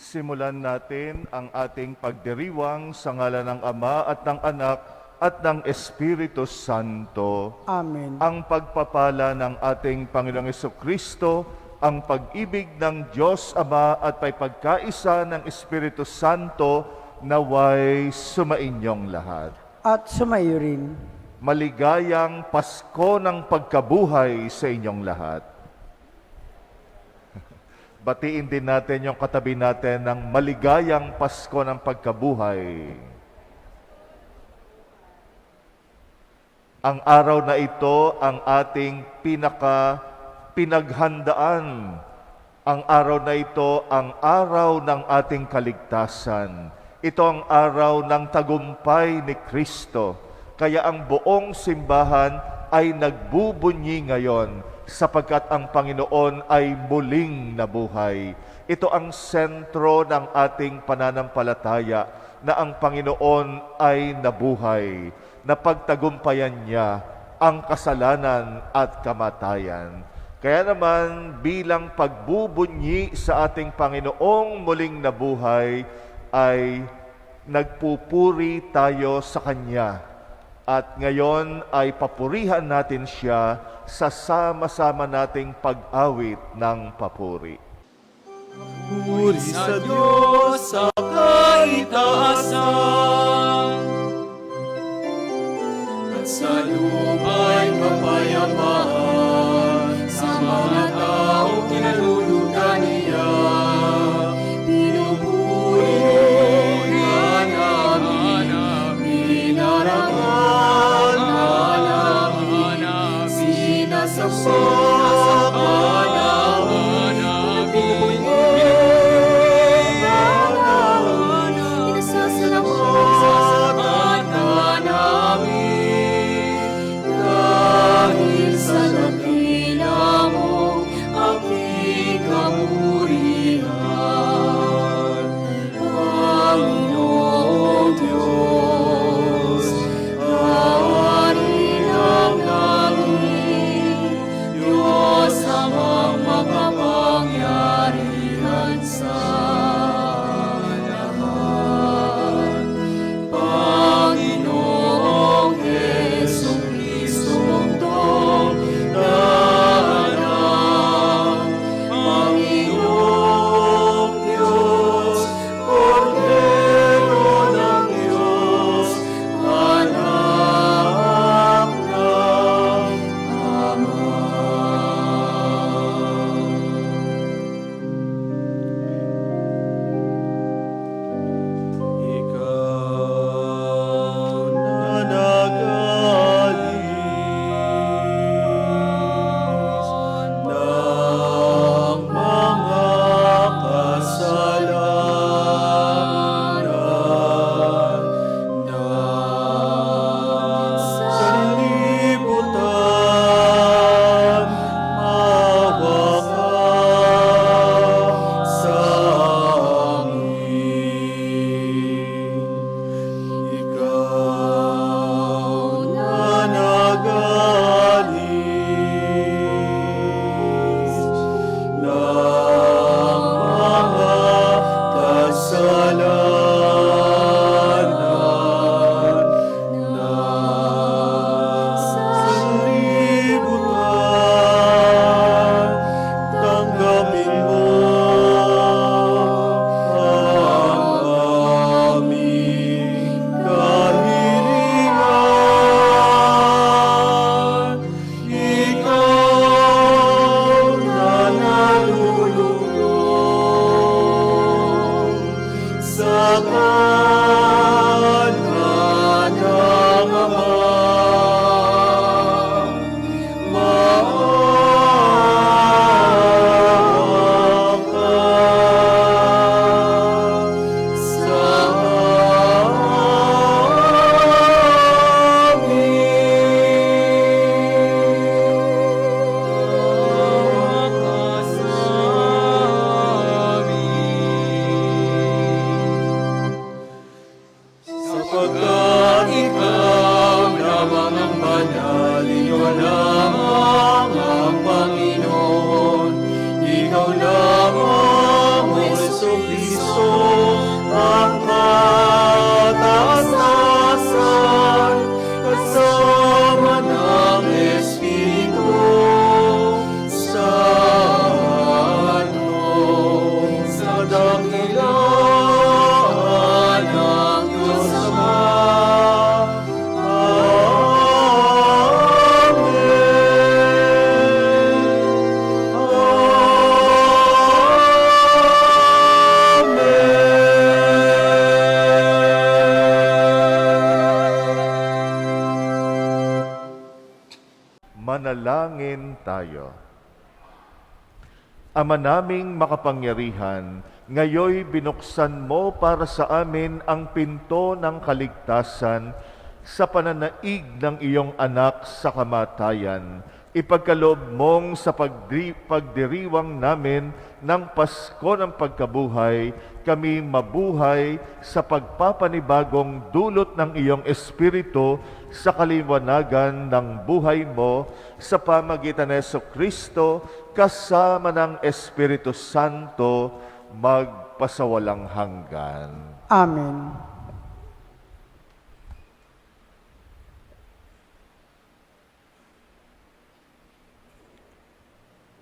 Simulan natin ang ating pagdiriwang sa ngalan ng Ama at ng Anak at ng Espiritu Santo. Amen. Ang pagpapala ng ating Panginoong Jesucristo, ang pag-ibig ng Diyos Ama at pagkaisa ng Espiritu Santo naway sumainyong lahat. At sumayo rin. Maligayang Pasko ng pagkabuhay sa inyong lahat. Batiin din natin yung katabi natin ng maligayang Pasko ng pagkabuhay. Ang araw na ito ang ating pinaghandaan. Ang araw na ito ang araw ng ating kaligtasan. Ito ang araw ng tagumpay ni Kristo. Kaya ang buong simbahan ay nagbubunyi ngayon sapagkat ang Panginoon ay muling nabuhay. Ito ang sentro ng ating pananampalataya na ang Panginoon ay nabuhay, na pagtagumpayan niya ang kasalanan at kamatayan. Kaya naman bilang pagbubunyi sa ating Panginoong muling nabuhay ay nagpupuri tayo sa Kanya. At ngayon ay papurihan natin siya sa sama-sama nating pag-awit ng papuri. Puri sa Diyos sa kaitaasan, at sa luma'y kapayapaan, sa mga taong kinalulugan niya. Pinupuri ka namin, pinarangal ka namin, sinasamba ka namin, pinasasalamat ka namin, dahil sa dakila mo aking kamurihan. Panginoong Diyos, Hari ng langit, Diyos amang makapangyarihan sa lahat. Panginoong Jesucristo mundong naharap, Panginoong Diyos, Kordero ng Diyos, anak ng Ama. Ikaw na nagalis ng mga kasalanan ng sanlibutan, maawa ka sa amin. Ikaw na nagalis ng mga kasalanan ng sanlibutan, tanggapin mo ang aming kahilingan. Ikaw na nalulugod sa kanan ng Ama. Maawa ka sa sapagkat ikaw lamang ang banal, ikaw lamang ang Panginoon, ikaw lamang, O Jesucristo, puso ang kataastasan, kasama ng Espiritu Santo, sa dakilaan ng Diyos Ama. Manalangin tayo. Ama naming makapangyarihan, ngayoy binuksan mo para sa amin ang pinto ng kaligtasan sa pananaig ng iyong anak sa kamatayan. Ipagkaloob mong sa pagdiriwang namin ng Pasko ng pagkabuhay, kami mabuhay sa pagpapanibagong dulot ng iyong Espiritu sa kaliwanagan ng buhay mo sa pamagitan ni Jesucristo kasama ng Espiritu Santo magpasawalang hanggan. Amen.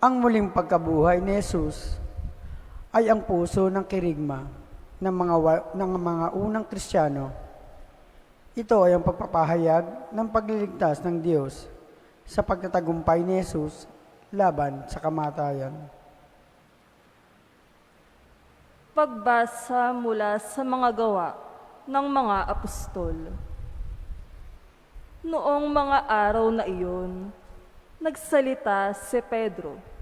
Ang muling pagkabuhay ni Jesus ay ang puso ng kirigma ng mga unang Kristiyano. Ito ay ang pagpapahayag ng pagliligtas ng Diyos sa pagtatagumpay ni Jesus laban sa kamatayan. Pagbasa mula sa mga gawa ng mga apostol. Noong mga araw na iyon, nagsalita si Pedro.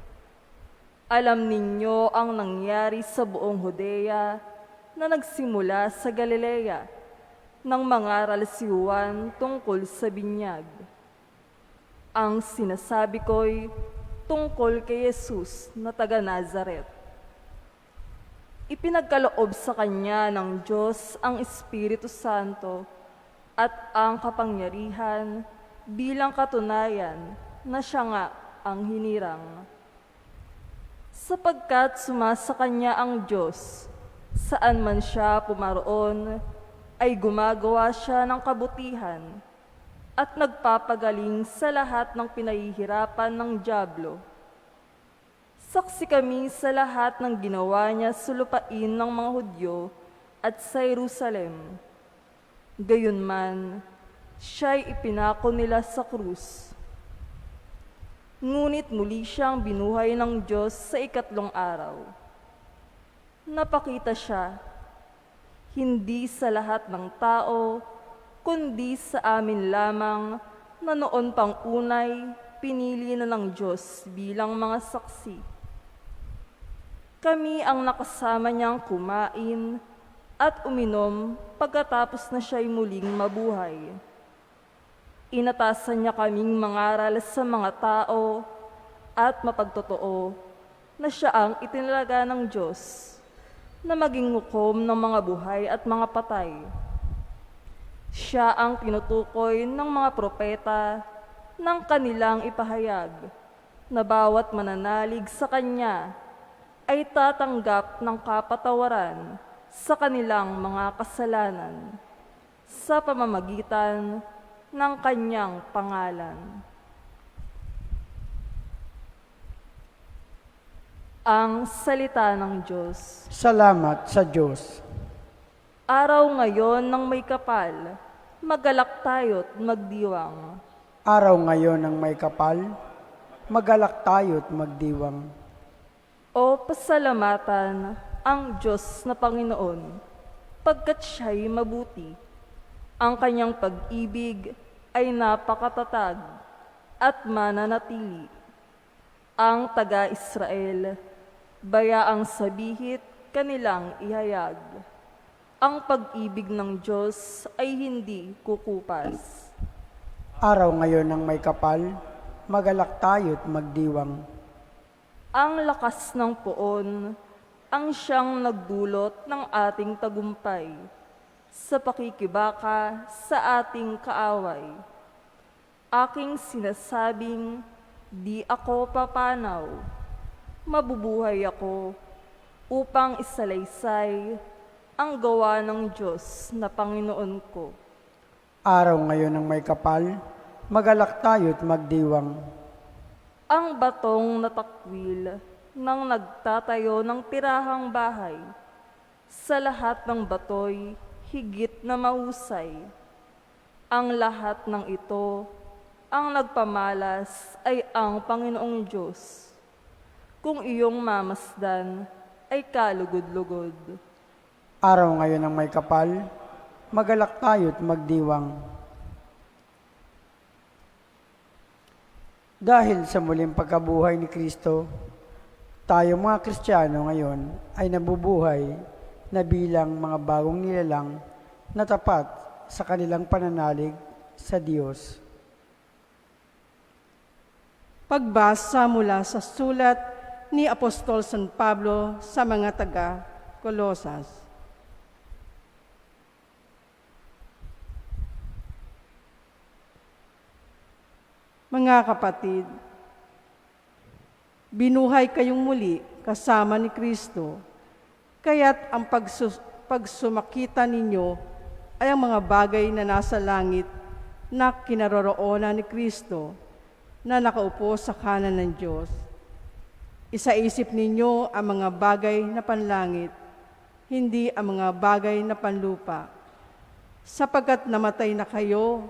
Alam ninyo ang nangyari sa buong Judea na nagsimula sa Galilea ng mga ralisiwan tungkol sa binyag. Ang sinasabi ko'y tungkol kay Jesus na taga Nazaret. Ipinagkaloob sa kanya ng Diyos ang Espiritu Santo at ang kapangyarihan bilang katunayan na siya nga ang hinirang. Sapagkat sumasa kanya ang Diyos, saan man siya pumaroon, ay gumagawa siya ng kabutihan at nagpapagaling sa lahat ng pinahihirapan ng dyablo. Saksi kami sa lahat ng ginawa niya sa lupain ng mga Hudyo at sa Jerusalem. Gayunman, siya'y ipinako nila sa krus. Ngunit muli siyang binuhay ng Diyos sa ikatlong araw. Napakita siya, hindi sa lahat ng tao, kundi sa amin lamang na noon pang unay pinili na ng Diyos bilang mga saksi. Kami ang nakasama niyang kumain at uminom pagkatapos na siya'y muling mabuhay. Inatasan niya kaming mangaral sa mga tao at mapagtotoo na siya ang itinalaga ng Diyos na maging hukom ng mga buhay at mga patay. Siya ang tinutukoy ng mga propeta ng kanilang ipahayag na bawat mananalig sa Kanya ay tatanggap ng kapatawaran sa kanilang mga kasalanan sa pamamagitan ng Kanyang pangalan. Ang salita ng Diyos. Salamat sa Diyos. Araw ngayon ng may kapal, magalak tayo't magdiwang. Araw ngayon ng may kapal, magalak tayo't magdiwang. O pasalamatan ang Diyos na Panginoon, pagkat siya'y mabuti. Ang kanyang pag-ibig ay napakatatag at mananatili. Ang taga-Israel, bayaang sabihit kanilang ihayag. Ang pag-ibig ng Diyos ay hindi kukupas. Araw ngayon ng may kapal, magalak tayo't magdiwang. Ang lakas ng poon ang siyang nagdulot ng ating tagumpay sa pakikibaka sa ating kaaway. Aking sinasabing, di ako papanaw, mabubuhay ako, upang isalaysay ang gawa ng Diyos na Panginoon ko. Araw ngayon ng may kapal, magalak tayo't magdiwang. Ang batong natakwil ng nagtatayo ng tirahang bahay, sa lahat ng batoy higit na mahusay. Ang lahat ng ito, ang nagpamalas ay ang Panginoong Diyos. Kung iyong mamasdan, ay kalugod-lugod. Araw ngayon ng may kapal, magalak tayo't magdiwang. Dahil sa muling pagkabuhay ni Kristo, tayo mga Kristiyano ngayon ay nabubuhay na bilang mga bagong nilalang na tapat sa kanilang pananalig sa Diyos. Pagbasa mula sa sulat ni Apostol San Pablo sa mga taga-Kolosas. Mga kapatid, binuhay kayong muli kasama ni Kristo, kaya't ang pagsumakita ninyo ay ang mga bagay na nasa langit na kinaroroonan ni Kristo na nakaupo sa kanan ng Diyos. Isaisip ninyo ang mga bagay na panlangit, hindi ang mga bagay na panlupa, sapagkat namatay na kayo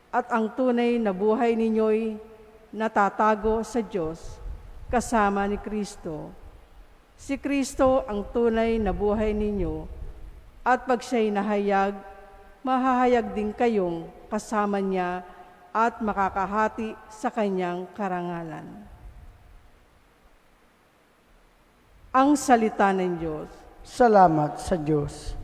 at ang tunay na buhay ninyo'y natatago sa Diyos kasama ni Kristo. Si Kristo ang tunay na buhay ninyo at pag siya'y nahayag, mahahayag din kayong kasama niya at makakahati sa kanyang karangalan. Ang salita ng Diyos. Salamat sa Diyos.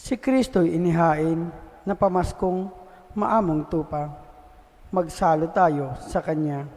Si Kristo'y inihain na pamaskong maamong tupa. Magsalo tayo sa Kanya.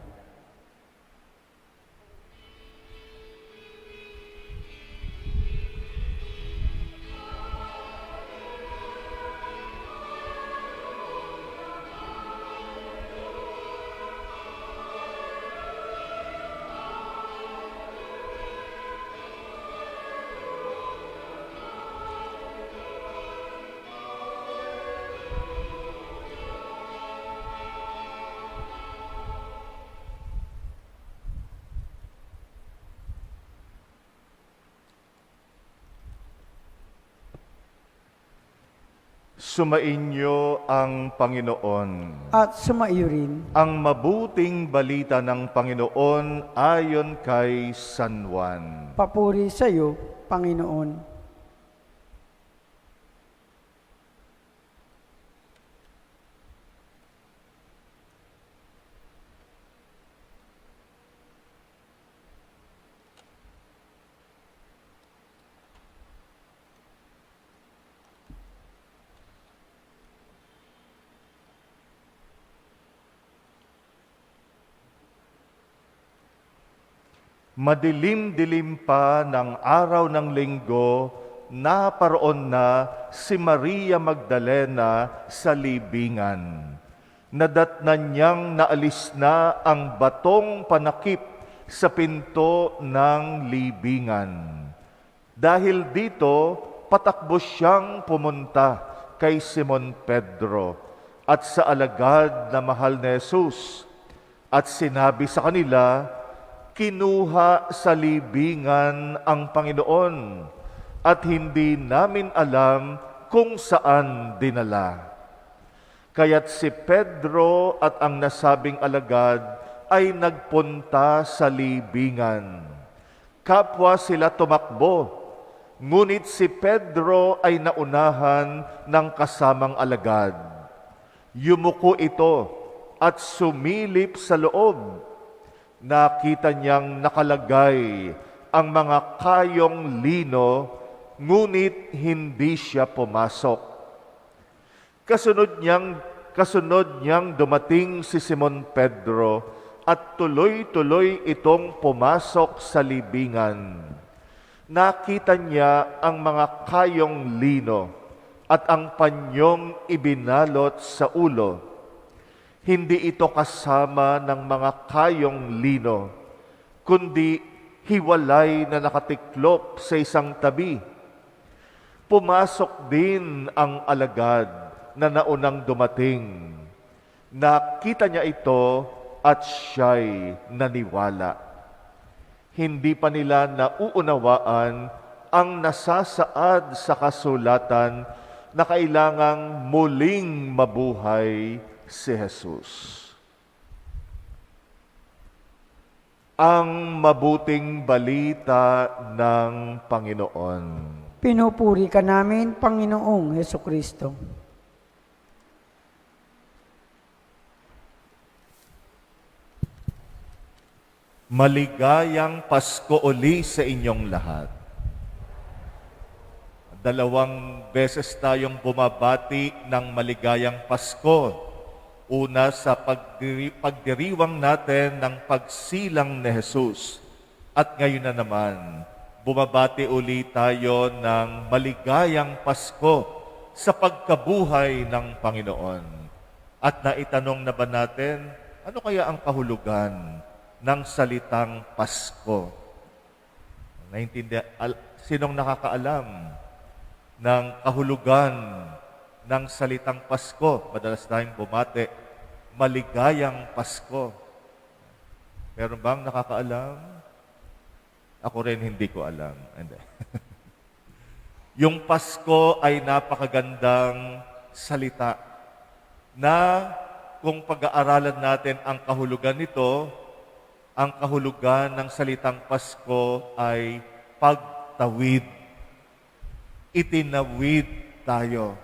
Sumainyo ang Panginoon. At sumaiyo rin Ang mabuting balita ng Panginoon ayon kay San Juan. papuri sa iyo, Panginoon. Madilim-dilim pa ng araw ng linggo, naparoon na si Maria Magdalena sa libingan. Nadatnan niyang naalis na ang batong panakip sa pinto ng libingan. Dahil dito, patakbo siyang pumunta kay Simon Pedro at sa alagad na mahal ni Jesus at sinabi sa kanila, kinuha sa libingan ang Panginoon at hindi namin alam kung saan dinala. Kaya't si Pedro at ang nasabing alagad ay nagpunta sa libingan. Kapwa sila tumakbo, ngunit si Pedro ay naunahan ng kasamang alagad. Yumuko ito at sumilip sa loob. Nakita niyang nakalagay ang mga kayong lino, ngunit hindi siya pumasok. Kasunod niyang dumating si Simon Pedro at tuloy-tuloy itong pumasok sa libingan. Nakita niya ang mga kayong lino at ang panyong ibinalot sa ulo. Hindi ito kasama ng mga kayong lino, kundi hiwalay na nakatiklop sa isang tabi. Pumasok din ang alagad na naunang dumating. Nakita niya ito at siya'y naniwala. Hindi pa nila nauunawaan ang nasasaad sa kasulatan na kailangang muling mabuhay si Jesus. Ang mabuting balita ng Panginoon. Pinupuri ka namin, Panginoong Heso Kristo. Maligayang Pasko uli sa inyong lahat. 2 beses tayong bumabati ng maligayang Pasko. Una sa pagdiriwang natin ng pagsilang ni Jesus. At ngayon na naman, bumabati uli tayo ng maligayang Pasko sa pagkabuhay ng Panginoon. At naitanong na ba natin, ano kaya ang kahulugan ng salitang Pasko? Sinong nakakaalam ng kahulugan ng salitang Pasko? Madalas tayong bumate, maligayang Pasko. Meron bang nakakaalam? Ako rin hindi ko alam. Hindi. Yung Pasko ay napakagandang salita na kung pag-aaralan natin ang kahulugan nito, ang kahulugan ng salitang Pasko ay pagtawid. Itinawid tayo.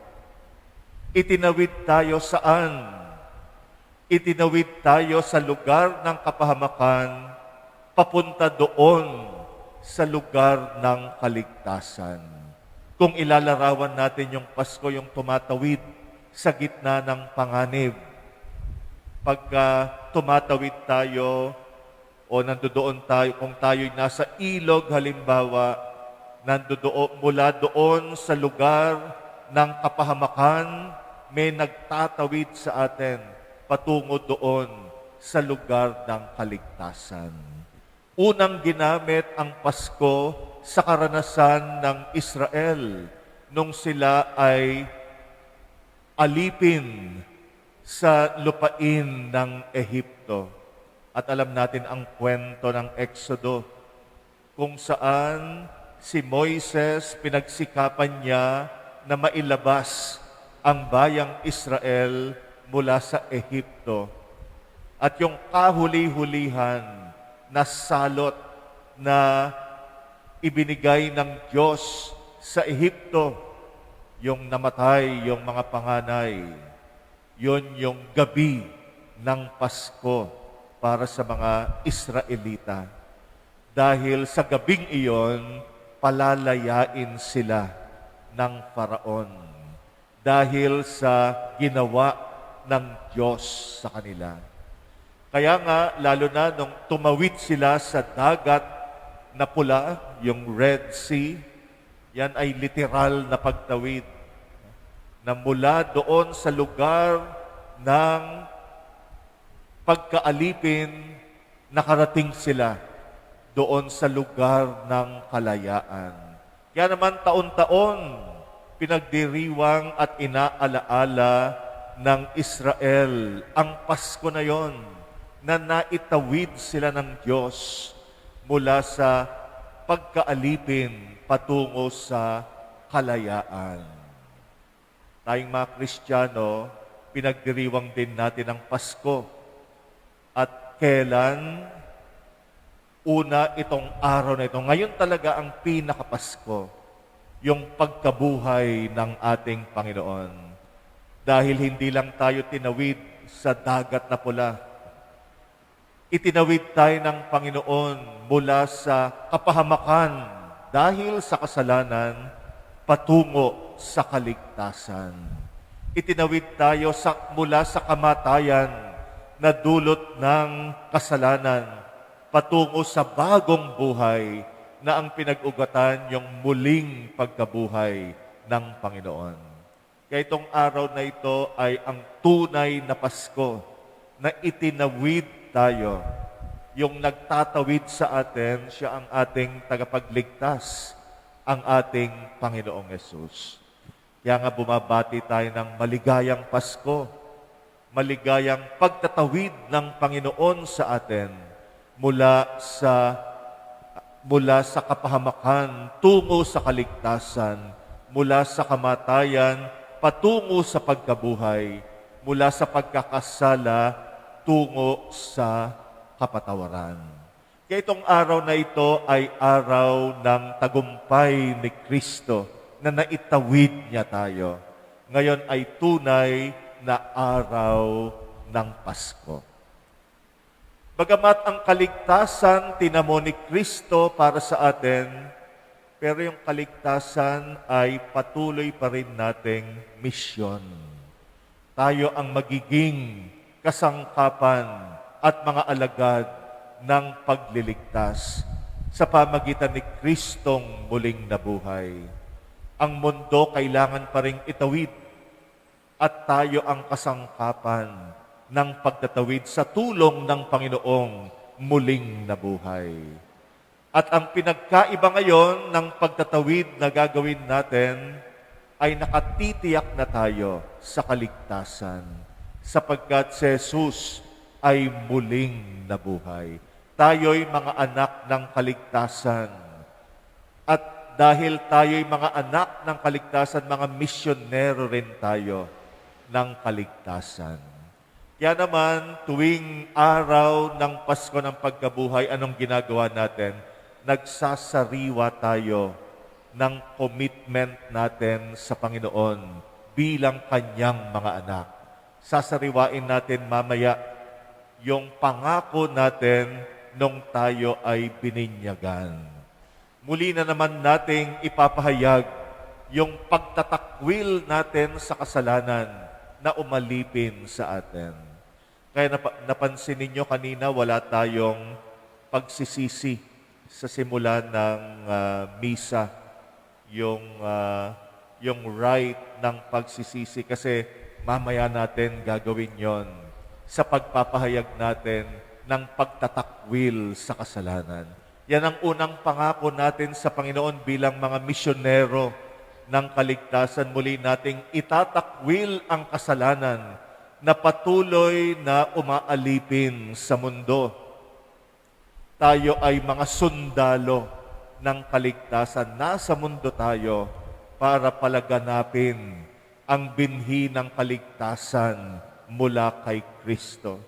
Itinawid tayo saan? Itinawid tayo sa lugar ng kapahamakan, papunta doon sa lugar ng kaligtasan. Kung ilalarawan natin yung Pasko, yung tumatawid sa gitna ng panganib. Pagka tumatawid tayo, o nandoon tayo, kung tayo'y nasa ilog halimbawa, mula doon sa lugar ng kapahamakan, may nagtatawid sa atin patungo doon sa lugar ng kaligtasan. Unang ginamit ang Pasko sa karanasan ng Israel nung sila ay alipin sa lupain ng Ehipto. At alam natin ang kwento ng Exodo, kung saan si Moises pinagsikapan niya na mailabas ang bayang Israel mula sa Ehipto. At yung kahuli-hulihan na salot na ibinigay ng Diyos sa Ehipto, yung namatay, yung mga panganay, yun yung gabi ng Pasko para sa mga Israelita. Dahil sa gabing iyon, palalayain sila ng Faraon. Dahil sa ginawa ng Diyos sa kanila. Kaya nga, lalo na nung tumawid sila sa dagat na pula, yung Red Sea, yan ay literal na pagtawid. Na mula doon sa lugar ng pagkaalipin, nakarating sila doon sa lugar ng kalayaan. Kaya naman taon-taon, pinagdiriwang at inaalaala ng Israel ang Pasko na yon, na naitawid sila ng Diyos mula sa pagkaalipin patungo sa kalayaan. Tayong mga Kristiyano, pinagdiriwang din natin ang Pasko. At kailan? Una, itong araw na ito. Ngayon talaga ang pinakapasko, yung pagkabuhay ng ating Panginoon. Dahil hindi lang tayo tinawid sa dagat na pula. Itinawid tayo ng Panginoon mula sa kapahamakan dahil sa kasalanan patungo sa kaligtasan. Itinawid tayo mula sa kamatayan na dulot ng kasalanan patungo sa bagong buhay na ang pinag-ugatan yung muling pagkabuhay ng Panginoon. Kaya itong araw na ito ay ang tunay na Pasko na itinawid tayo. Yung nagtatawid sa atin, siya ang ating tagapagligtas, ang ating Panginoong Yesus. Kaya nga bumabati tayo ng maligayang Pasko, maligayang pagtatawid ng Panginoon sa atin mula sa kapahamakan tungo sa kaligtasan, mula sa kamatayan patungo sa pagkabuhay, mula sa pagkakasala tungo sa kapatawaran. Kaya itong araw na ito ay araw ng tagumpay ni Kristo na naitawid niya tayo. Ngayon ay tunay na araw ng Pasko. Bagamat ang kaligtasan tinamo ni Kristo para sa atin, pero yung kaligtasan ay patuloy pa rin nating misyon. Tayo ang magiging kasangkapan at mga alagad ng pagliligtas sa pamagitan ni Kristong muling nabuhay. Ang mundo kailangan pa ring itawid at tayo ang kasangkapan ng pagtatawid sa tulong ng Panginoong muling nabuhay. At ang pinagkaiba ngayon ng pagtatawid na gagawin natin ay nakatitiyak na tayo sa kaligtasan sapagkat si Jesus ay muling nabuhay. Tayo'y mga anak ng kaligtasan. At dahil tayo'y mga anak ng kaligtasan, mga misyonero rin tayo ng kaligtasan. Kaya naman, tuwing araw ng Pasko ng Pagkabuhay, anong ginagawa natin? Nagsasariwa tayo ng commitment natin sa Panginoon bilang Kanyang mga anak. Sasariwain natin mamaya yung pangako natin nung tayo ay bininyagan. Muli na naman nating ipapahayag yung pagtatakwil natin sa kasalanan na umalipin sa atin. Kaya napansin ninyo kanina, wala tayong pagsisisi sa simula ng misa, yung rite ng pagsisisi kasi mamaya natin gagawin yon sa pagpapahayag natin ng pagtatakwil sa kasalanan. Yan ang unang pangako natin sa Panginoon bilang mga misyonero ng kaligtasan. Muli nating itatakwil ang kasalanan na patuloy na umaalipin sa mundo. Tayo ay mga sundalo ng kaligtasan. Nasa mundo tayo para palaganapin ang binhi ng kaligtasan mula kay Kristo.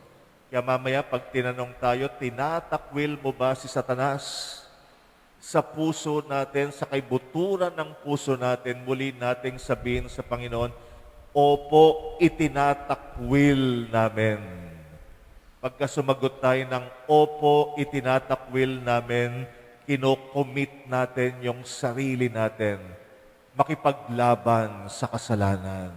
Kaya mamaya pag tinanong tayo, tinatakwil mo ba si Satanas? Sa puso natin, sa kaibuturan ng puso natin, muli nating sabihin sa Panginoon, opo, itinatakwil namin. Pagka sumagot tayo ng opo, itinatakwil namin, kinocommit natin yung sarili natin makipaglaban sa kasalanan.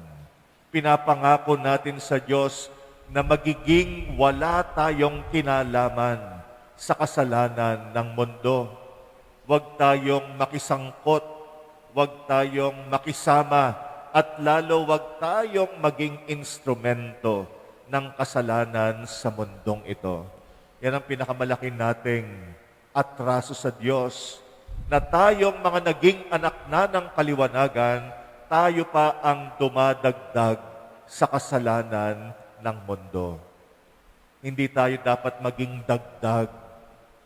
Pinapangako natin sa Diyos na magiging wala tayong kinalaman sa kasalanan ng mundo. Huwag tayong makisangkot, huwag tayong makisama, at lalo huwag tayong maging instrumento ng kasalanan sa mundong ito. Yan ang pinakamalaki nating atraso sa Diyos, na tayong mga naging anak na ng kaliwanagan, tayo pa ang dumadagdag sa kasalanan ng mundo. Hindi tayo dapat maging dagdag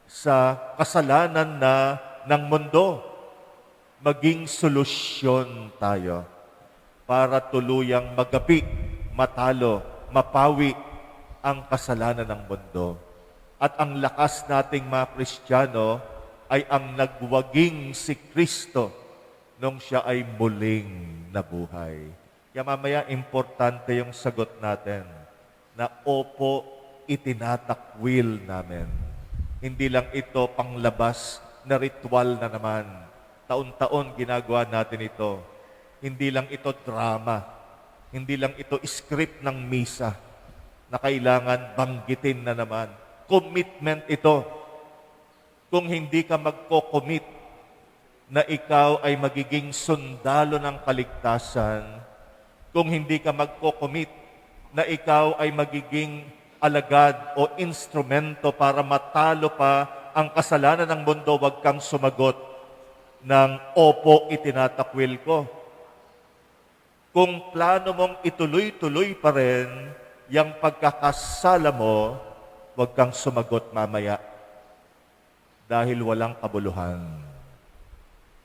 sa kasalanan ng mundo. Maging solusyon tayo para tuluyang magapi, matalo, mapawi ang kasalanan ng mundo. At ang lakas nating mga Kristiyano ay ang nagwaging si Kristo nung siya ay muling nabuhay. Kaya mamaya importante yung sagot natin na opo, itinatakwil namin. Hindi lang ito panglabas na ritual na naman. Taon-taon ginagawa natin ito. Hindi lang ito drama. Hindi lang ito script ng misa na kailangan banggitin na naman. Commitment ito. Kung hindi ka magko-commit na ikaw ay magiging sundalo ng kaligtasan, kung hindi ka magko-commit na ikaw ay magiging alagad o instrumento para matalo pa ang kasalanan ng mundo, huwag kang sumagot ng opo, itinatakwil ko. Kung plano mong ituloy-tuloy pa rin yung pagkakasala mo, huwag kang sumagot mamaya dahil walang kabuluhan.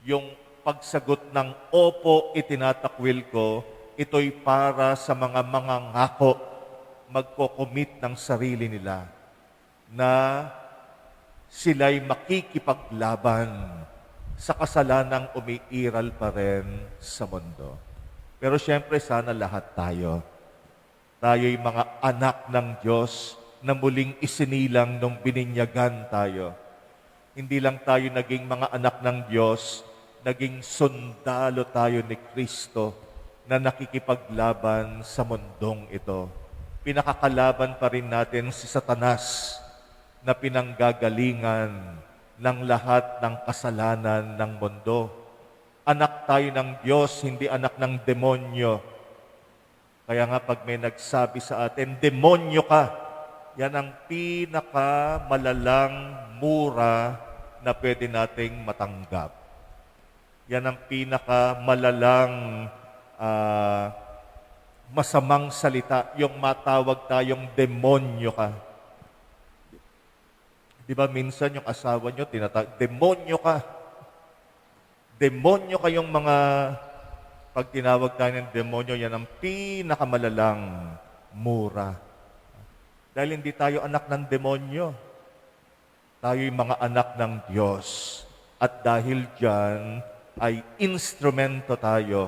Yung pagsagot ng opo, itinatakwil ko, ito'y para sa mga mangangako, magko-commit ng sarili nila na sila'y makikipaglaban sa kasalanang umiiral pa rin sa mundo. Pero siyempre, sana lahat tayo'y mga anak ng Diyos na muling isinilang nung bininyagan tayo. Hindi lang tayo naging mga anak ng Diyos, naging sundalo tayo ni Kristo na nakikipaglaban sa mundong ito. Pinakakalaban pa rin natin si Satanas na pinanggagalingan ng lahat ng kasalanan ng mundo. Anak tayo ng Diyos, hindi anak ng demonyo. Kaya nga pag may nagsabi sa atin, demonyo ka, yan ang pinakamalalang mura na pwede nating matanggap. Yan ang pinakamalalang masamang salita, yung matawag tayong demonyo ka. Di ba minsan yung asawa nyo, tinatawag, demonyo ka. Demonyo kayong mga, pag tinawag tayo ng demonyo, yan ang pinakamalalang mura. Dahil hindi tayo anak ng demonyo. Tayo'y mga anak ng Diyos. At dahil dyan, ay instrumento tayo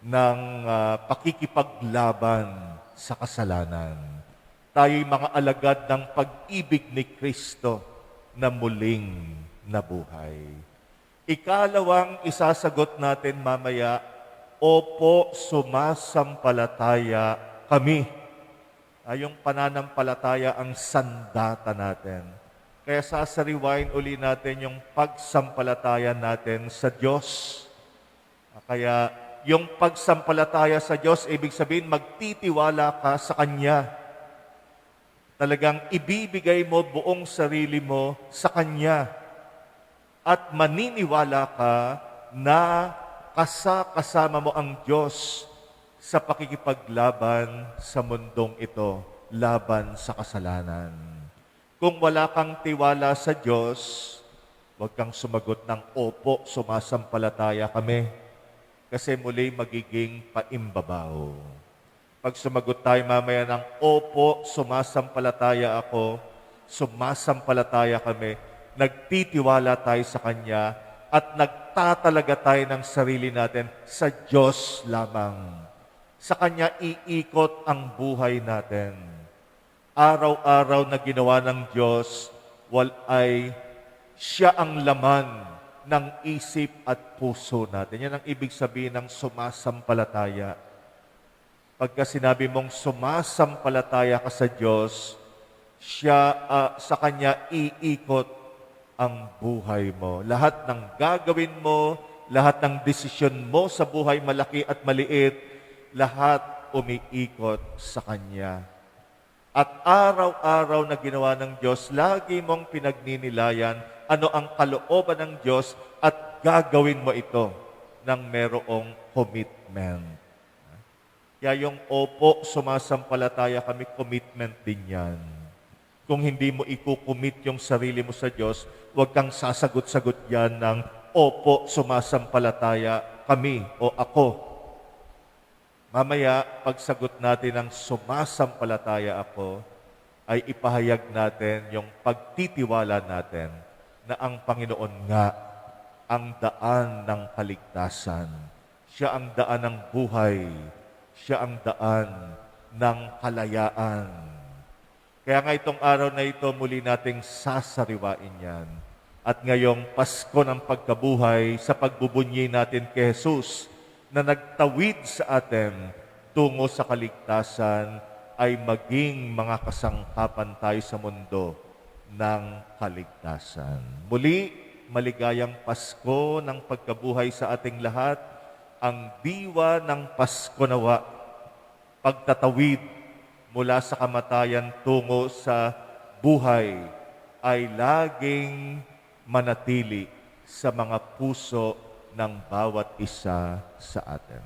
ng pakikipaglaban sa kasalanan. Tayo'y mga alagad ng pag-ibig ni Kristo na muling nabuhay. Ikalawang isasagot natin mamaya, opo, sumasampalataya kami. Yung pananampalataya ang sandata natin. Kaya sasariwain uli natin yung pagsampalataya natin sa Diyos. Kaya yung pagsampalataya sa Diyos, ibig sabihin magtitiwala ka sa Kanya. Talagang ibibigay mo buong sarili mo sa Kanya. At maniniwala ka na kasama mo ang Diyos sa pakikipaglaban sa mundong ito, laban sa kasalanan. Kung wala kang tiwala sa Diyos, huwag kang sumagot ng opo, sumasampalataya kami. Kasi muli magiging paimbabaw. Pag sumagot tayo mamaya ng opo, sumasampalataya ako, sumasampalataya kami, nagtitiwala tayo sa Kanya at nagtatalaga tayo ng sarili natin sa Diyos lamang. Sa Kanya iikot ang buhay natin. Araw-araw na ginawa ng Diyos, ay Siya ang laman ng isip at puso natin. Yan ang ibig sabihin ng sumasampalataya. Pagka sinabi mong sumasampalataya ka sa Diyos, sa Kanya iikot ang buhay mo. Lahat ng gagawin mo, lahat ng desisyon mo sa buhay, malaki at maliit, lahat umiikot sa Kanya. At araw-araw na ginawa ng Diyos, lagi mong pinagninilayan ano ang kalooban ng Diyos at gagawin mo ito ng merong commitment. Kaya yung opo, sumasampalataya kami, commitment din yan. Kung hindi mo ikukumit yung sarili mo sa Diyos, huwag kang sasagot-sagot yan ng, opo, sumasampalataya kami o ako. Mamaya, pagsagot natin ng sumasampalataya ako, ay ipahayag natin yung pagtitiwala natin na ang Panginoon nga ang daan ng kaligtasan. Siya ang daan ng buhay. Siya ang daan ng kalayaan. Kaya nga itong araw na ito, muli nating sasariwain yan. At ngayong Pasko ng pagkabuhay, sa pagbubunyi natin kay Jesus, na nagtawid sa atin tungo sa kaligtasan, ay maging mga kasangkapan tayo sa mundo ng kaligtasan. Muli, maligayang Pasko ng pagkabuhay sa ating lahat, ang diwa ng Pasko nawa, pagtatawid mula sa kamatayan tungo sa buhay, ay laging manatili sa mga puso ng bawat isa sa atin.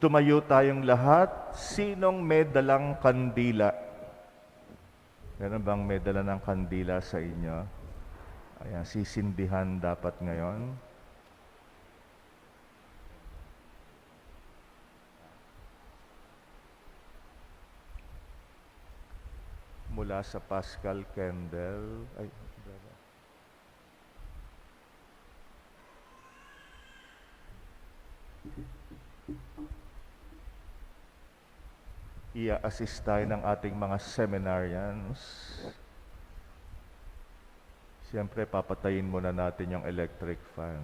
Tumayo tayong lahat. Sinong may dalang kandila? Meron bang may dala ng kandila sa inyo? Ayan, sisindihan dapat ngayon. Mula sa Paschal Candle. Ay, brother. Ia-assist tayo ng ating mga seminarians. Siyempre, papatayin muna natin yung electric fan.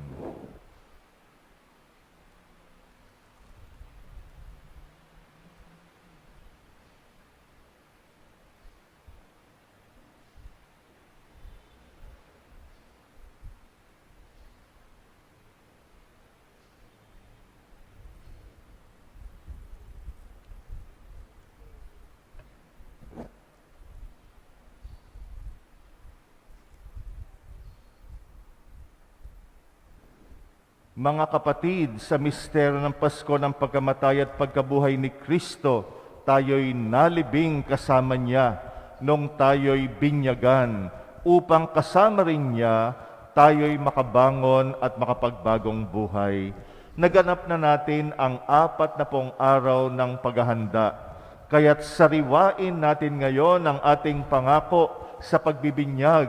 Mga kapatid, sa misteryo ng Pasko ng pagkamatay at pagkabuhay ni Kristo, tayo'y nalibing kasama niya nung tayo'y binyagan, upang kasama rin niya tayo'y makabangon at makapagbagong buhay. Naganap na natin ang 40 araw ng paghahanda, kaya't sariwain natin ngayon ang ating pangako sa pagbibinyag.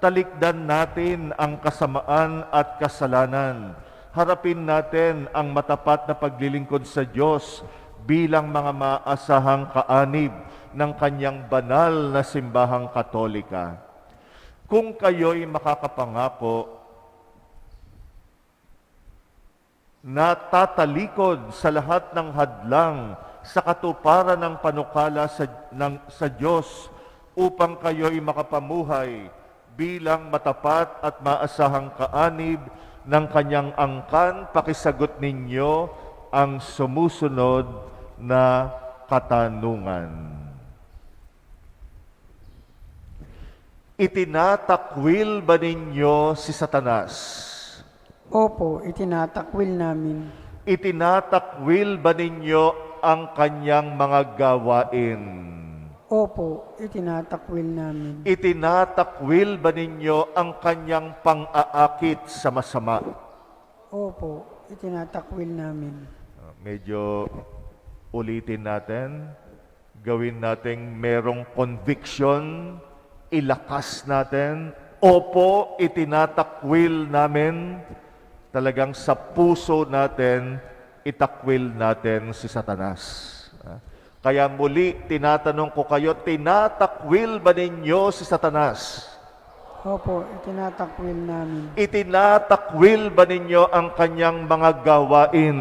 Talikdan natin ang kasamaan at kasalanan. Harapin natin ang matapat na paglilingkod sa Diyos bilang mga maasahang kaanib ng kanyang banal na simbahang Katolika. Kung kayo'y makakapangako na tatalikod sa lahat ng hadlang sa katuparan ng panukala sa Diyos upang kayo'y makapamuhay bilang matapat at maasahang kaanib ng kanyang angkan, pakisagot ninyo ang sumusunod na katanungan. Itinatakwil ba ninyo si Satanas? Opo, itinatakwil namin. Itinatakwil ba ninyo ang kanyang mga gawain? Opo, itinatakwil namin. Itinatakwil ba ninyo ang kanyang pang-aakit sa masama? Opo, itinatakwil namin. Medyo ulitin natin. Gawin nating merong conviction. Ilakas natin. Opo, itinatakwil namin. Talagang sa puso natin, itakwil natin si Satanas. Kaya muli, tinatanong ko kayo, tinatakwil ba ninyo si Satanas? Opo, itinatakwil namin. Itinatakwil ba ninyo ang kanyang mga gawain?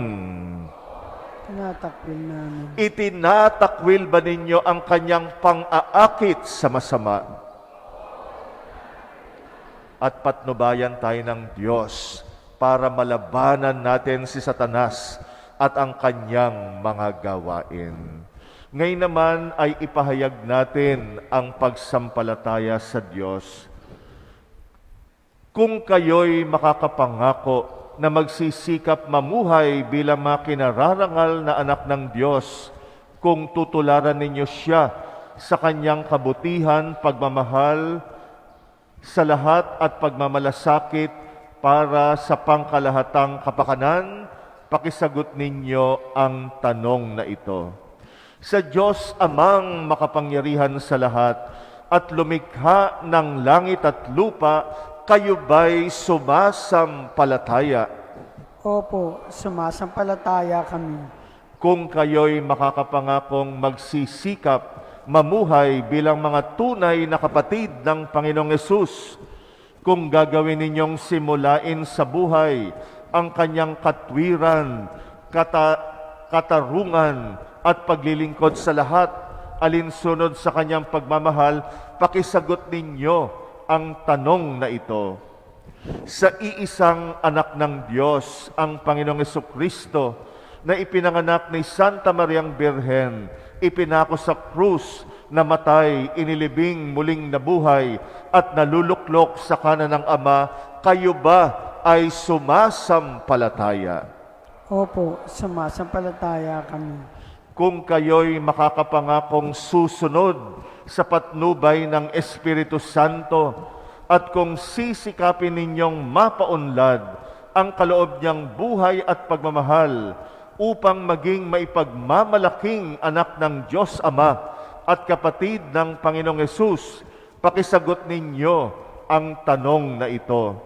Itinatakwil namin. Itinatakwil ba ninyo ang kanyang pang-aakit sa masama? At patnubayan tayo ng Diyos para malabanan natin si Satanas at ang kanyang mga gawain. Ngayon naman ay ipahayag natin ang pagsampalataya sa Diyos. Kung kayo'y makakapangako na magsisikap mamuhay bilang mga kinararangal na anak ng Diyos, kung tutularan ninyo siya sa kanyang kabutihan, pagmamahal, sa lahat at pagmamalasakit para sa pangkalahatang kapakanan, pakisagot ninyo ang tanong na ito. Sa Diyos amang makapangyarihan sa lahat at lumikha ng langit at lupa, kayo ba'y sumasampalataya? Opo, sumasampalataya kami. Kung kayo'y makakapangakong magsisikap, mamuhay bilang mga tunay na kapatid ng Panginoong Yesus, kung gagawin ninyong simulain sa buhay ang kanyang katwiran, katarungan at paglilingkod sa lahat, alinsunod sa kanyang pagmamahal, pakisagot ninyo ang tanong na ito. Sa iisang anak ng Diyos, ang Panginoong Jesucristo, na ipinanganak ni Santa Mariang Birhen, ipinako sa krus, namatay, inilibing, muling nabuhay, at naluluklok sa kanan ng Ama, kayo ba ay sumasampalataya? Opo, sumasampalataya kami. Kung kayo'y makakapangakong susunod sa patnubay ng Espiritu Santo at kung sisikapin ninyong mapaunlad ang kaloob niyang buhay at pagmamahal upang maging maipagmamalaking anak ng Diyos Ama at kapatid ng Panginoong Yesus, pakisagot ninyo ang tanong na ito.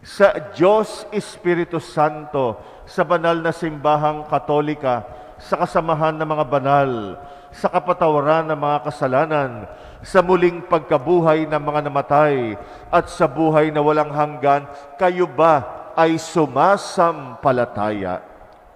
Sa Diyos Espiritu Santo, sa banal na simbahang Katolika, sa kasamahan ng mga banal, sa kapatawaran ng mga kasalanan, sa muling pagkabuhay ng mga namatay, at sa buhay na walang hanggan, kayo ba ay sumasampalataya?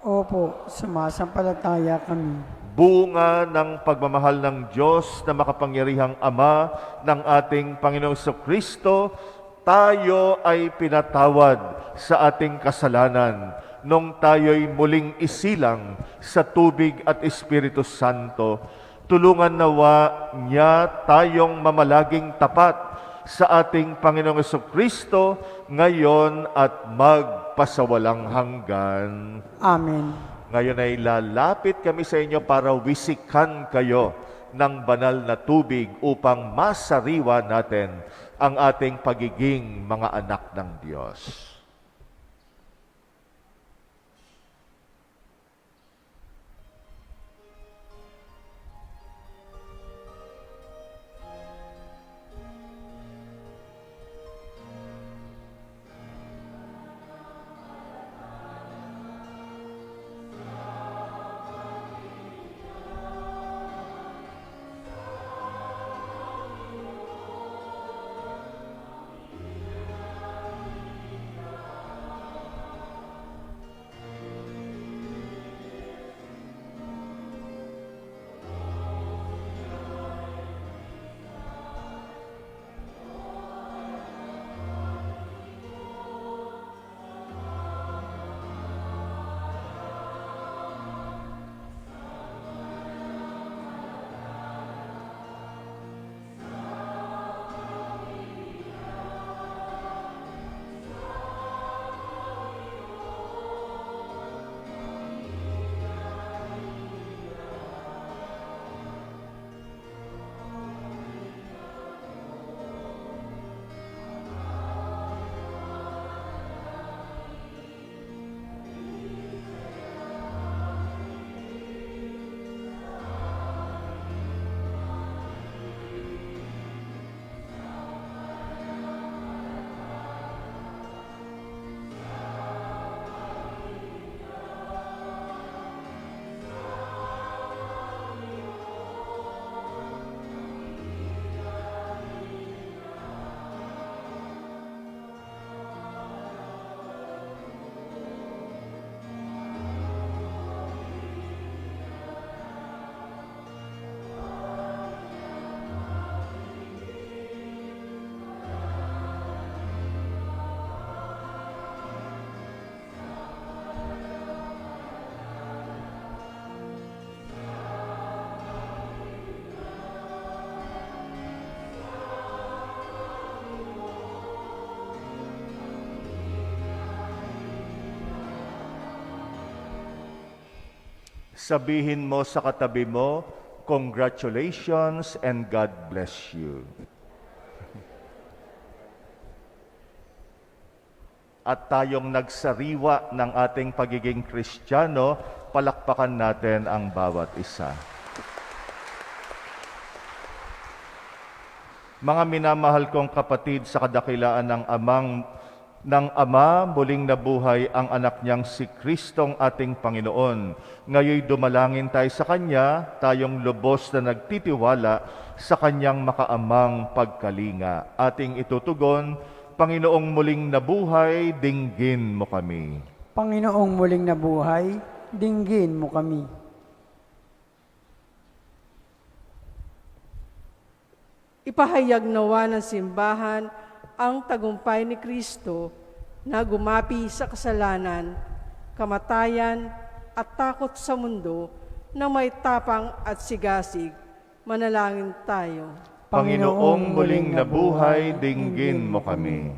Opo, sumasampalataya kami. Bunga ng pagmamahal ng Diyos na makapangyarihang Ama ng ating Panginoong Kristo, tayo ay pinatawad sa ating kasalanan nung tayo'y muling isilang sa tubig at Espiritu Santo. Tulungan nawa niya tayong mamalaging tapat sa ating Panginoong Kristo ngayon at magpasawalang hanggan. Amen. Ngayon ay lalapit kami sa inyo para wisikan kayo ng banal na tubig upang masariwa natin ang ating pagiging mga anak ng Diyos. Sabihin mo sa katabi mo, congratulations and God bless you. At tayong nagsariwa ng ating pagiging Kristiyano, palakpakan natin ang bawat isa. Mga minamahal kong kapatid, sa kadakilaan ng Ama, muling nabuhay ang anak niyang si Kristong ating Panginoon. Ngayoy dumalangin tayo sa Kanya, tayong lubos na nagtitiwala sa Kanyang makaamang pagkalinga. Ating itutugon, Panginoong muling nabuhay, dinggin mo kami. Panginoong muling nabuhay, dinggin mo kami. Ipahayag nawa ng simbahan ang tagumpay ni Kristo na gumapi sa kasalanan, kamatayan at takot sa mundo na may tapang at sigasig. Manalangin tayo. Panginoong muling nabuhay, dinggin mo kami.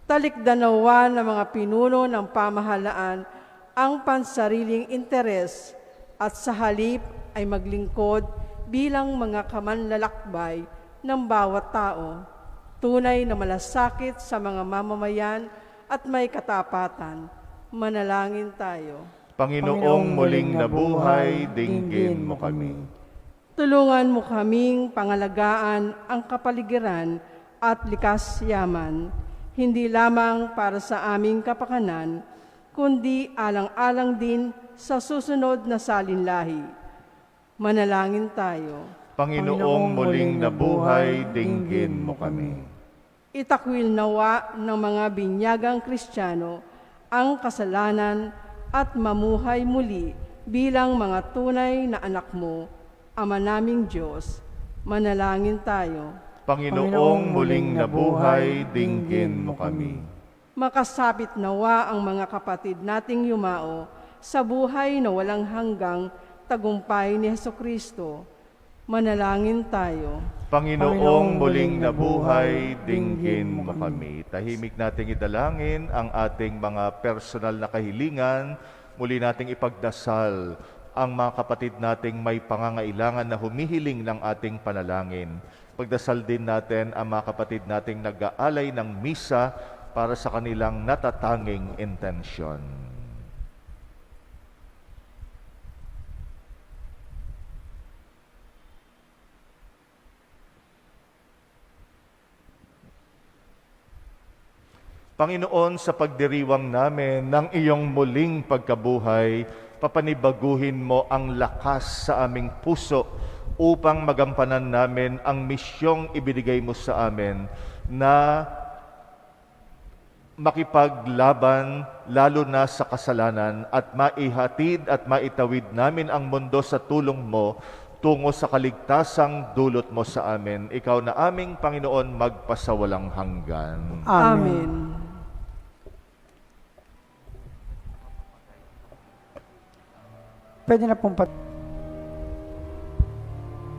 Talikdanawa ng mga pinuno ng pamahalaan ang pansariling interes at sa halip ay maglingkod bilang mga kamanlalakbay ng bawat tao, tunay na malasakit sa mga mamamayan at may katapatan. Manalangin tayo. Panginoong muling nabuhay, dinggin mo kami. Tulungan mo kaming pangalagaan ang kapaligiran at likas yaman, hindi lamang para sa aming kapakanan, kundi alang-alang din sa susunod na salinlahi. Manalangin tayo. Panginoong muling nabuhay, dinggin mo kami. Itakwil nawa ng mga binyagang Kristiyano ang kasalanan at mamuhay muli bilang mga tunay na anak mo, Ama naming Diyos. Manalangin tayo. Panginoong muling nabuhay, dinggin mo kami. Makasapit nawa ang mga kapatid nating yumao sa buhay na walang hanggang tagumpay ni Hesukristo. Manalangin tayo. Panginoong muling nabuhay, dinggin mo kami. Tahimik nating idalangin ang ating mga personal na kahilingan. Muli nating ipagdasal ang mga kapatid nating may pangangailangan na humihiling ng ating panalangin. Pagdasal din natin ang mga kapatid nating nag-aalay ng misa para sa kanilang natatanging intensyon. Panginoon, sa pagdiriwang namin ng iyong muling pagkabuhay, papanibaguhin mo ang lakas sa aming puso upang magampanan namin ang misyong ibinigay mo sa amin na makipaglaban lalo na sa kasalanan at maihatid at maitawid namin ang mundo sa tulong mo tungo sa kaligtasang dulot mo sa amin. Ikaw na aming Panginoon magpasawalang hanggan. Amen. Pwede na pong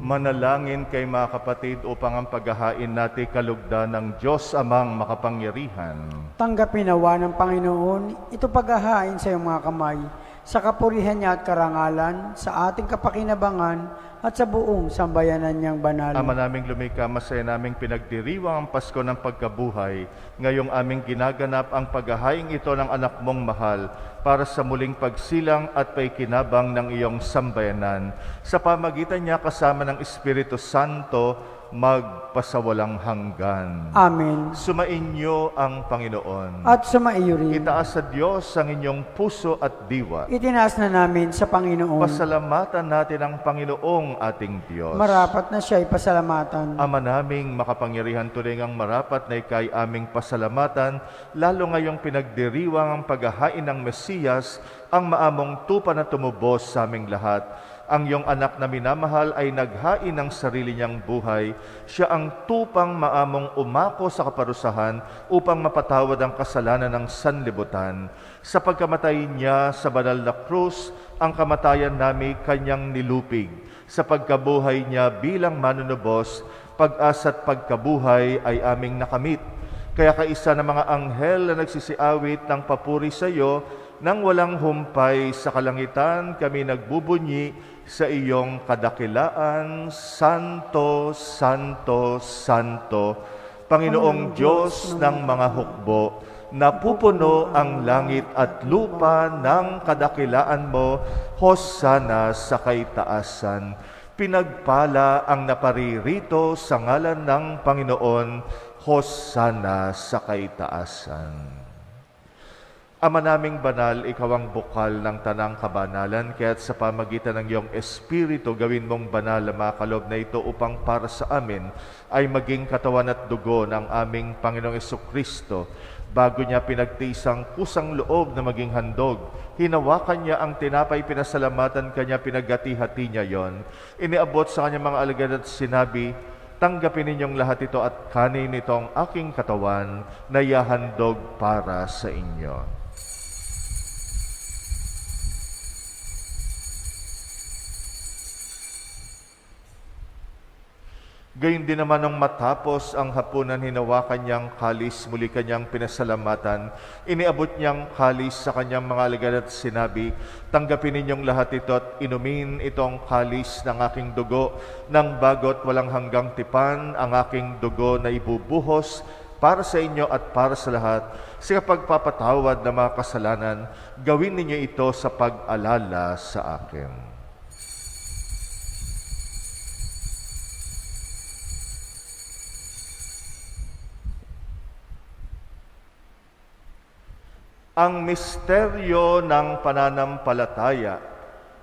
Manalangin kay mga kapatid upang ang paghahain natin kalugdan ng Diyos Amang makapangyarihan. tanggapin nawa ng Panginoon ito paghahain sa iyong mga kamay, sa kapurihan niya at karangalan, sa ating kapakinabangan at sa buong sambayanan niyang banal. Ama naming lumikha, masaya naming pinagdiriwang ang Pasko ng pagkabuhay. Ngayong aming ginaganap ang paghahaing ito ng anak mong mahal para sa muling pagsilang at paikinabang ng iyong sambayanan. Sa pamagitan niya kasama ng Espiritu Santo, magpasawalang hanggan. Amen. Sumainyo ang Panginoon. At sumaiyo rin. Itaas sa Diyos ang inyong puso at diwa. Itinaas na namin sa Panginoon. Pasalamatan natin ang Panginoong ating Diyos. Marapat na siya'y pasalamatan. Ama naming makapangyarihan, tunay ngang marapat na ikay aming pasalamatan, lalo ngayong pinagdiriwang ang paghahain ng Mesiyas, ang maamong tupa na tumubos sa aming lahat. Ang iyong anak na minamahal ay naghain ng sarili niyang buhay. Siya ang tupang maamong umako sa kaparusahan upang mapatawad ang kasalanan ng sanlibutan. Sa pagkamatay niya sa banal na krus, ang kamatayan namin kanyang nilupig. Sa pagkabuhay niya bilang manunubos, pag-asa at pagkabuhay ay aming nakamit. Kaya kaisa ng mga anghel na nagsisiawit ng papuri sa iyo, nang walang humpay sa kalangitan, kami nagbubunyi sa iyong kadakilaan. Santo, Santo, Santo, Panginoong Diyos ng mga hukbo, napupuno ang langit at lupa ng kadakilaan mo. Hosana sa kaitaasan. Pinagpala ang naparirito sa ngalan ng Panginoon, Hosana sa kaitaasan. Ama naming banal, ikaw ang bukal ng tanang kabanalan, kaya't sa pamagitan ng iyong Espiritu, gawin mong banal ang mga kaloob na ito upang para sa amin ay maging katawan at dugo ng aming Panginoong Jesucristo. Bago niya pinagtisang kusang loob na maging handog, hinawakan niya ang tinapay, pinasalamatan kanya, pinagati-hati niya yon. Iniabot sa kanyang mga alagad at sinabi, tanggapin ninyong lahat ito at kanin ito ang aking katawan na ihahandog para sa inyo. Gayun din naman nung matapos ang hapunan, hinawakan niyang kalis, muli kanyang pinasalamatan. Iniabot niyang kalis sa kanyang mga alagad at sinabi, tanggapin ninyong lahat ito at inumin itong kalis ng aking dugo ng bagot walang hanggang tipan, ang aking dugo na ibubuhos para sa inyo at para sa lahat. Sa pagpapatawad ng mga kasalanan, gawin ninyo ito sa pag-alala sa akin. Ang misteryo ng pananampalataya.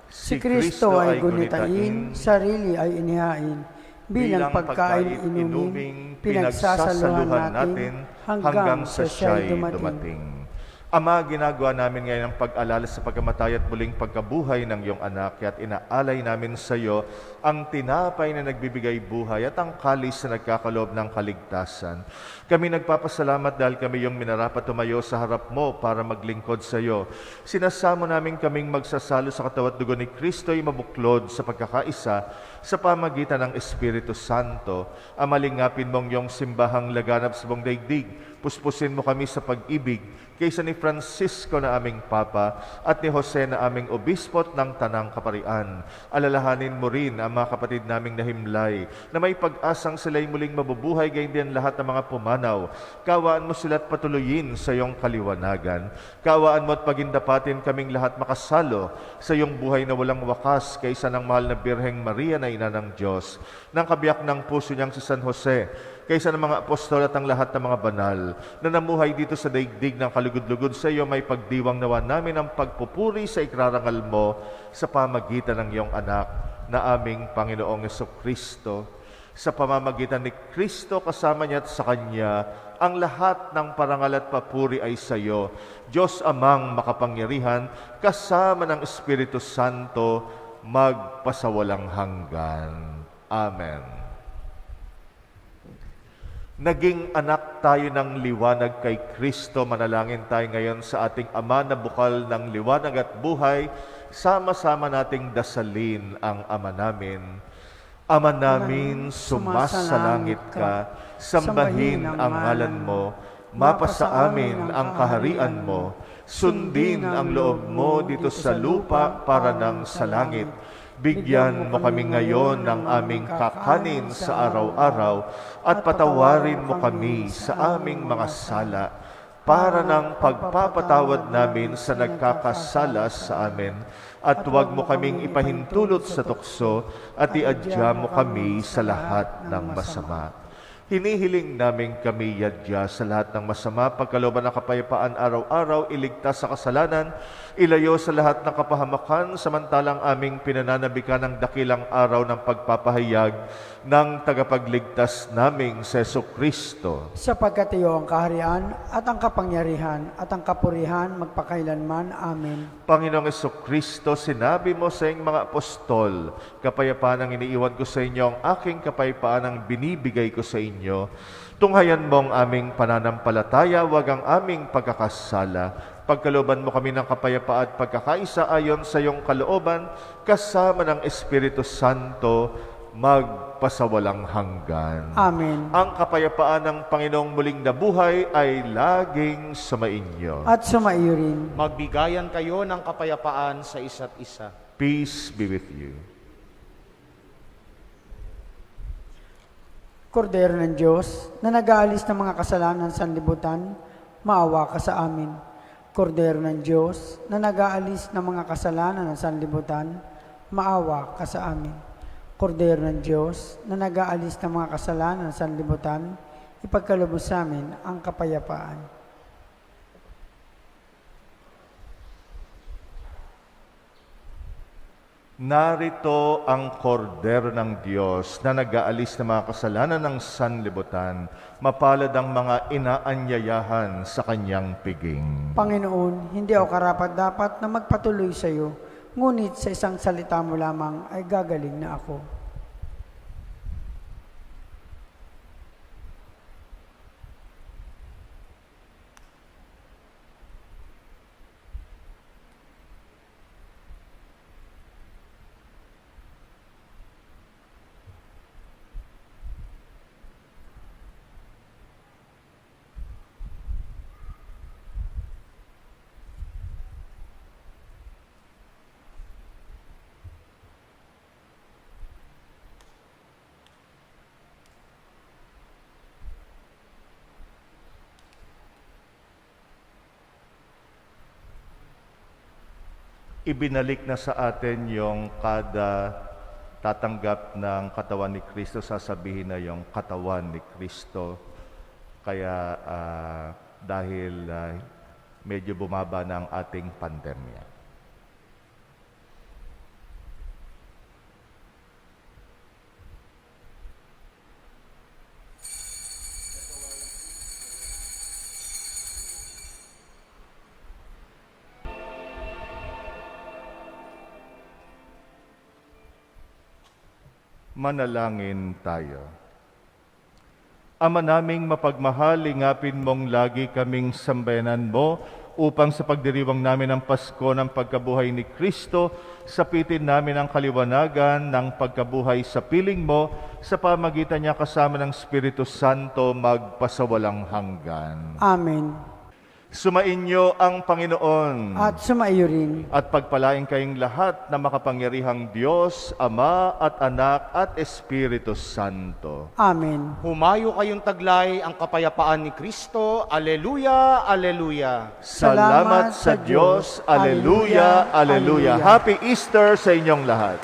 Si Kristo ay gunitain, sarili ay inihain, bilang pagkain inuming, pinagsasaluhan natin hanggang sa siya'y dumating. Ama, ginagawa namin ngayon ang pag-alala sa pagkamatay at muling pagkabuhay ng iyong anak, at inaalay namin sa iyo ang tinapay na nagbibigay buhay at ang kalis na nagkakaloob ng kaligtasan. Kami nagpapasalamat dahil kami yung minarapat tumayo sa harap mo para maglingkod sa iyo. Sinasamo namin kaming magsasalo sa katawan at dugo ni Kristo ay mabuklod sa pagkakaisa sa pamagitan ng Espiritu Santo. Amalingapin mong yung simbahang laganap sa buong daigdig. Puspusin mo kami sa pag-ibig kaysa ni Francisco na aming Papa at ni Jose na aming Obispot ng Tanang Kaparian. Alalahanin mo rin ang mga kapatid naming nahimlay na may pag-asang sila'y muling mabubuhay, gayon din lahat ng mga pumanaw. Kawaan mo sila't patuloyin sa iyong kaliwanagan. Kawaan mo at pagindapatin kaming lahat makasalo sa iyong buhay na walang wakas kaysa ng mahal na Birheng Maria na ina ng Diyos, ng kabiyak ng puso niyang si San Jose, kaysa ng mga apostol at ang lahat ng mga banal na namuhay dito sa daigdig ng kalugod-lugod sa iyo, may pagdiwang nawa namin ang pagpupuri sa ikrarangal mo sa pamagitan ng iyong anak na aming Panginoong Jesucristo. Sa pamamagitan ni Kristo, kasama niya at sa Kanya, ang lahat ng parangal at papuri ay sa iyo, Diyos Amang makapangyarihan, kasama ng Espiritu Santo, magpasawalang hanggan. Amen. Naging anak tayo ng liwanag kay Kristo. Manalangin tayo ngayon sa ating Ama na bukal ng liwanag at buhay. Sama-sama nating dasalin ang Ama namin. Ama namin, sumasalangit ka, sambahin ang ngalan mo, mapasa amin ang kaharian mo, sundin ang loob mo dito sa lupa para nang sa langit. Bigyan mo kami ngayon ng aming kakanin sa araw-araw at patawarin mo kami sa aming mga sala para ng pagpapatawad namin sa nagkakasala sa amin. At huwag mo kaming ipahintulot sa tukso at iadya mo kami sa lahat ng masama. Hinihiling namin kami yadya sa lahat ng masama, pagkalooban ng kapayapaan araw-araw, iligtas sa kasalanan, ilayo sa lahat ng kapahamakan, samantalang aming pinananabikan ng dakilang araw ng pagpapahayag ng tagapagligtas naming si Jesucristo. Sapagkat iyo ang kaharian at ang kapangyarihan at ang kapurihan magpakailanman. Amen. Panginoong Jesucristo, sinabi mo sa iyong mga apostol, kapayapaan ang iniiwan ko sa inyo, ang aking kapayapaan ang binibigay ko sa inyo. Tunghayan mo ang aming pananampalataya, wag ang aming pagkakasala. Pagkalooban mo kami ng kapayapaan at pagkakaisa ayon sa iyong kalooban, kasama ng Espiritu Santo, magpasawalang hanggan. Amen. Ang kapayapaan ng Panginoong muling nabuhay ay laging sumainyo. At sumaiyo rin. Magbigayan kayo ng kapayapaan sa isa't isa. Peace be with you. Kordero ng Diyos, na nag-aalis ng mga kasalanan sa sanlibutan, maawa ka sa amin. Kordero ng Diyos, na nag-aalis ng mga kasalanan ng sanlibutan, maawa ka sa amin. Kordero ng Diyos, na nag-aalis ng mga kasalanan sa sanlibutan, ipagkaloob mo sa amin ang kapayapaan. Narito ang kordero ng Diyos na nag-aalis ng mga kasalanan ng sanlibutan. Mapalad ang mga inaanyayahan sa kanyang piging. Panginoon, hindi ako karapat-dapat na magpatuloy sa iyo, ngunit sa isang salita mo lamang ay gagaling na ako. Ibinalik na sa atin yung kada tatanggap ng katawan ni Kristo, sasabihin na yung katawan ni Kristo. Kaya dahil medyo bumaba na ang ating pandemya. Manalangin tayo. Ama naming mapagmahal, ingapin mong lagi kaming sambayanan mo upang sa pagdiriwang namin ng Pasko ng pagkabuhay ni Kristo, sapitin namin ang kaliwanagan ng pagkabuhay sa piling mo sa pamagitan niya kasama ng Espiritu Santo magpasawalang hanggan. Amen. Sumainyo ang Panginoon. At sumaiyo rin. At pagpalain kayong lahat na makapangyarihang Diyos, Ama at Anak at Espiritu Santo. Amen. Humayo kayong taglay ang kapayapaan ni Kristo. Aleluya, aleluya. Salamat sa Diyos. Aleluya, aleluya. Happy Easter sa inyong lahat.